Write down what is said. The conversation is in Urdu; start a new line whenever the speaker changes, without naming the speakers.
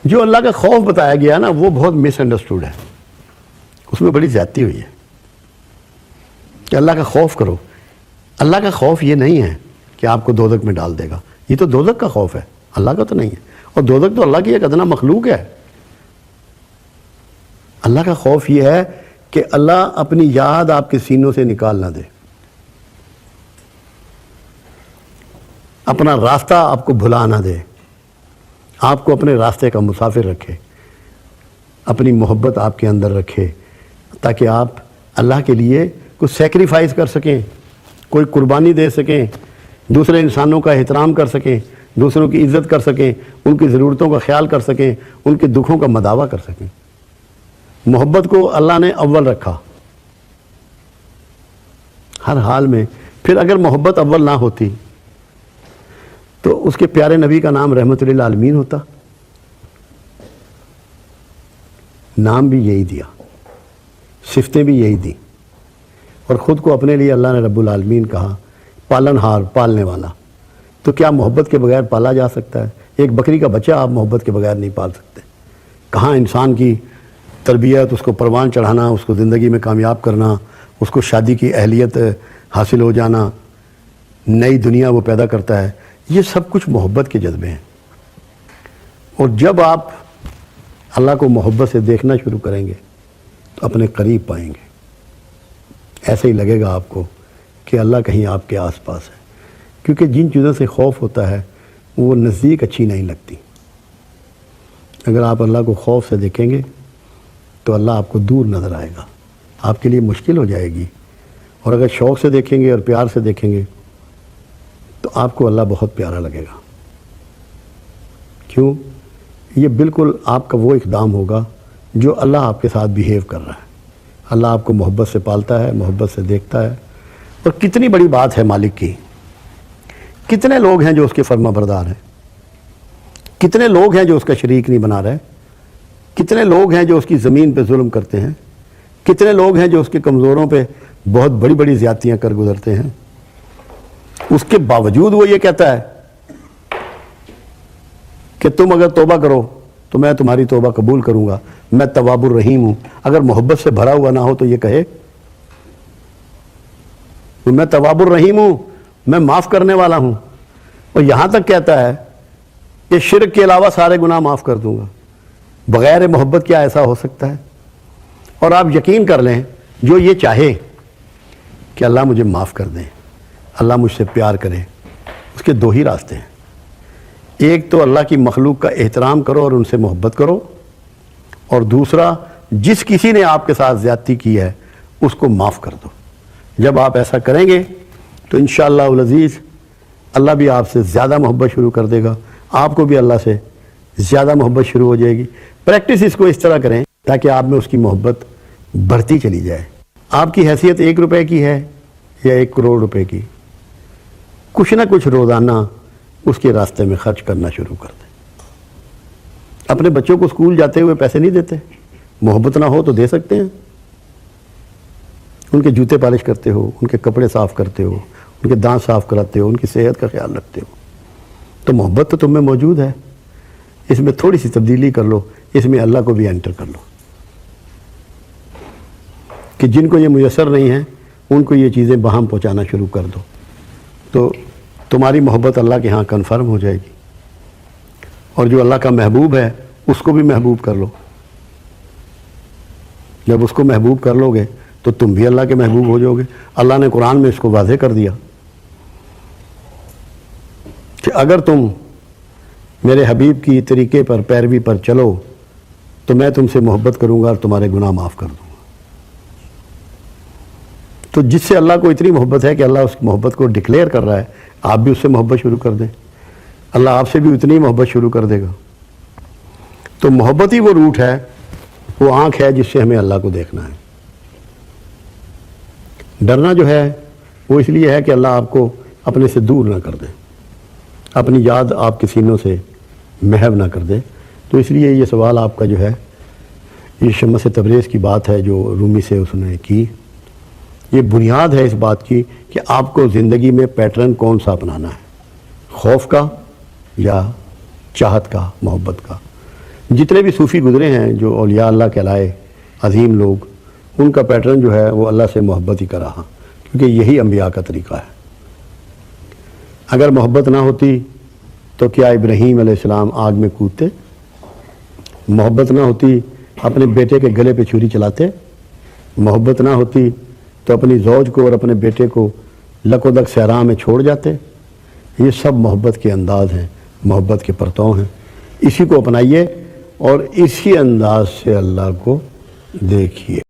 جو اللہ کا خوف بتایا گیا نا وہ بہت مس انڈرسٹوڈ ہے، اس میں بڑی زیادتی ہوئی ہے کہ اللہ کا خوف کرو۔ اللہ کا خوف یہ نہیں ہے کہ آپ کو دوزخ میں ڈال دے گا، یہ تو دوزخ کا خوف ہے، اللہ کا تو نہیں ہے، اور دوزخ تو اللہ کی ایک ادنا مخلوق ہے۔ اللہ کا خوف یہ ہے کہ اللہ اپنی یاد آپ کے سینوں سے نکال نہ دے، اپنا راستہ آپ کو بھلا نہ دے، آپ کو اپنے راستے کا مسافر رکھے، اپنی محبت آپ کے اندر رکھے، تاکہ آپ اللہ کے لیے کچھ سیکریفائز کر سکیں، کوئی قربانی دے سکیں، دوسرے انسانوں کا احترام کر سکیں، دوسروں کی عزت کر سکیں، ان کی ضرورتوں کا خیال کر سکیں، ان کے دکھوں کا مداوع کر سکیں۔ محبت کو اللہ نے اول رکھا ہر حال میں۔ پھر اگر محبت اول نہ ہوتی تو اس کے پیارے نبی کا نام رحمت للعالمین ہوتا، نام بھی یہی دیا، صفتیں بھی یہی دی، اور خود کو اپنے لیے اللہ نے رب العالمین کہا، پالن ہار، پالنے والا۔ تو کیا محبت کے بغیر پالا جا سکتا ہے؟ ایک بکری کا بچہ آپ محبت کے بغیر نہیں پال سکتے۔ کہاں انسان کی تربیت، اس کو پروان چڑھانا، اس کو زندگی میں کامیاب کرنا، اس کو شادی کی اہلیت حاصل ہو جانا، نئی دنیا وہ پیدا کرتا ہے، یہ سب کچھ محبت کے جذبے ہیں۔ اور جب آپ اللہ کو محبت سے دیکھنا شروع کریں گے تو اپنے قریب پائیں گے، ایسے ہی لگے گا آپ کو کہ اللہ کہیں آپ کے آس پاس ہے، کیونکہ جن چیزوں سے خوف ہوتا ہے وہ نزدیک اچھی نہیں لگتی۔ اگر آپ اللہ کو خوف سے دیکھیں گے تو اللہ آپ کو دور نظر آئے گا، آپ کے لیے مشکل ہو جائے گی، اور اگر شوق سے دیکھیں گے اور پیار سے دیکھیں گے تو آپ کو اللہ بہت پیارا لگے گا۔ کیوں؟ یہ بالکل آپ کا وہ اقدام ہوگا جو اللہ آپ کے ساتھ بیہیو کر رہا ہے۔ اللہ آپ کو محبت سے پالتا ہے، محبت سے دیکھتا ہے، اور کتنی بڑی بات ہے مالک کی۔ کتنے لوگ ہیں جو اس کے فرما بردار ہیں، کتنے لوگ ہیں جو اس کا شریک نہیں بنا رہے، کتنے لوگ ہیں جو اس کی زمین پہ ظلم کرتے ہیں، کتنے لوگ ہیں جو اس کے کمزوروں پہ بہت بڑی بڑی زیادتیاں کر گزرتے ہیں، اس کے باوجود وہ یہ کہتا ہے کہ تم اگر توبہ کرو تو میں تمہاری توبہ قبول کروں گا، میں تواب الرحیم ہوں۔ اگر محبت سے بھرا ہوا نہ ہو تو یہ کہے میں تواب الرحیم ہوں، میں معاف کرنے والا ہوں، اور یہاں تک کہتا ہے کہ شرک کے علاوہ سارے گناہ معاف کر دوں گا۔ بغیر محبت کیا ایسا ہو سکتا ہے؟ اور آپ یقین کر لیں، جو یہ چاہے کہ اللہ مجھے معاف کر دیں، اللہ مجھ سے پیار کرے، اس کے دو ہی راستے ہیں۔ ایک تو اللہ کی مخلوق کا احترام کرو اور ان سے محبت کرو، اور دوسرا جس کسی نے آپ کے ساتھ زیادتی کی ہے اس کو معاف کر دو۔ جب آپ ایسا کریں گے تو انشاءاللہ العزیز اللہ بھی آپ سے زیادہ محبت شروع کر دے گا، آپ کو بھی اللہ سے زیادہ محبت شروع ہو جائے گی۔ پریکٹس اس کو اس طرح کریں تاکہ آپ میں اس کی محبت بڑھتی چلی جائے۔ آپ کی حیثیت 1 روپے کی ہے یا 1 کروڑ روپے کی، کچھ نہ کچھ روزانہ اس کے راستے میں خرچ کرنا شروع کر دیں۔ اپنے بچوں کو اسکول جاتے ہوئے پیسے نہیں دیتے؟ محبت نہ ہو تو دے سکتے ہیں۔ ان کے جوتے پالش کرتے ہو، ان کے کپڑے صاف کرتے ہو، ان کے دانت صاف کراتے ہو، ان کی صحت کا خیال رکھتے ہو، تو محبت تو تم میں موجود ہے۔ اس میں تھوڑی سی تبدیلی کر لو، اس میں اللہ کو بھی انٹر کر لو، کہ جن کو یہ میسر نہیں ہے ان کو یہ چیزیں باہم پہنچانا شروع کر دو، تو تمہاری محبت اللہ کے ہاں کنفرم ہو جائے گی۔ اور جو اللہ کا محبوب ہے اس کو بھی محبوب کر لو۔ جب اس کو محبوب کر لو گے تو تم بھی اللہ کے محبوب ہو جاؤ گے۔ اللہ نے قرآن میں اس کو واضح کر دیا کہ اگر تم میرے حبیب کی طریقے پر پیروی پر چلو تو میں تم سے محبت کروں گا اور تمہارے گناہ معاف کر دوں گا۔ تو جس سے اللہ کو اتنی محبت ہے کہ اللہ اس محبت کو ڈکلیئر کر رہا ہے، آپ بھی اس سے محبت شروع کر دیں، اللہ آپ سے بھی اتنی محبت شروع کر دے گا۔ تو محبت ہی وہ روٹ ہے، وہ آنکھ ہے جس سے ہمیں اللہ کو دیکھنا ہے۔ ڈرنا جو ہے وہ اس لیے ہے کہ اللہ آپ کو اپنے سے دور نہ کر دے، اپنی یاد آپ کے سینوں سے محو نہ کر دے۔ تو اس لیے یہ سوال آپ کا جو ہے، یہ شمس تبریز کی بات ہے جو رومی سے اس نے کی، یہ بنیاد ہے اس بات کی کہ آپ کو زندگی میں پیٹرن کون سا اپنانا ہے، خوف کا یا چاہت کا، محبت کا۔ جتنے بھی صوفی گزرے ہیں جو اولیاء اللہ کہلائے عظیم لوگ، ان کا پیٹرن جو ہے وہ اللہ سے محبت ہی کا رہا، کیونکہ یہی انبیاء کا طریقہ ہے۔ اگر محبت نہ ہوتی تو کیا ابراہیم علیہ السلام آگ میں کودتے؟ محبت نہ ہوتی اپنے بیٹے کے گلے پہ چھری چلاتے؟ محبت نہ ہوتی تو اپنی زوج کو اور اپنے بیٹے کو لک و دک صحرا میں چھوڑ جاتے؟ یہ سب محبت کے انداز ہیں، محبت کے پرتو ہیں۔ اسی کو اپنائیے اور اسی انداز سے اللہ کو دیکھیے۔